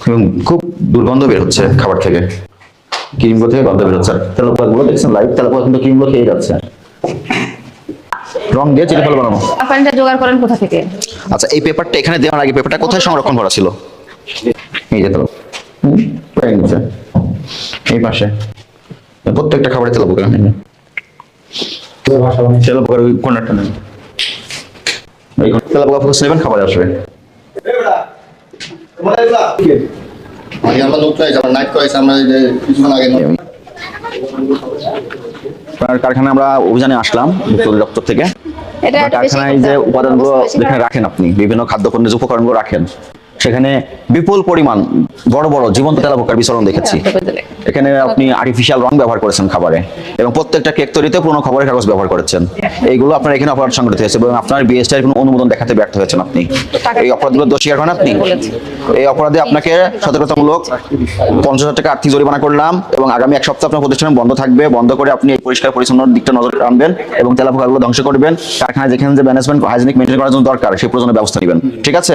এবং খুব দুর্গন্ধ বের হচ্ছে খাবার থেকে, ক্রিমগুলো থেকে গন্ধ বের হচ্ছে। তেলাপোকাগুলো দেখছেন লাইভ, তেলাপোকা কিন্তু ক্রিমগুলো খেয়ে যাচ্ছে। রং দিয়ে চিলি ফল বানানো। পানিটা জোগাড় করেন কোথা থেকে? আচ্ছা, এই পেপারটা এখানে দেওয়ার আগে পেপারটা কোথায় সংরক্ষণ করা ছিল? এই যে এই পাশে প্রত্যেকটা খাবারে তেলাপোকা, তেলাপোকার ওই কর্নারটা নেই, এই তেলাপোকা ফোকাস নেবেন, খাবারে আসবে। আমরা লোক চাই, আমরা নাইট করাইছি, আমরা কিছুক্ষণ আগে কারখানায় আমরা অভিযানে আসলাম দপ্তর থেকে। এটা কারখানায় যে উপাদানগুলো যেখানে রাখেন আপনি, বিভিন্ন খাদ্যপণ্যের যে উপকরণগুলো রাখেন, সেখানে বিপুল পরিমাণ বড় বড় জীবন্ত তেলাপোকার বিচরণ দেখেছি। এখানে আপনি আর্টিফিশিয়াল রং ব্যবহার করেছেন খাবারে, এবং প্রত্যেকটা কেক তৈরিতে পুরনো খবরের কাগজ ব্যবহার করেছেন। এইগুলো আপনার এখানে অপরাধ সংগঠিত হয়েছে এবং আপনার বিএসটিআর কোনো অনুমোদন দেখাতে ব্যর্থ হয়েছেন আপনি। এই অপরাধগুলো দোষী হন আপনি। এই অপরাধে আপনাকে সতর্কতামূলক 50,000 টাকা আর্থিক জরিমানা করলাম, এবং আগামী 1 সপ্তাহ আপনার প্রতিষ্ঠান বন্ধ থাকবে। বন্ধ করে আপনি এই পরিষ্কার পরিচ্ছন্ন দিকটা নজর রাখবেন এবং তেলাপোকাগুলো ধ্বংস করবেন। কারখানায় যেখানে যে ম্যানেজমেন্ট হাইজিনিক মেনটেন করার জন্য দরকার, সেই প্রয়োজনীয় ব্যবস্থা নেবেন। ঠিক আছে?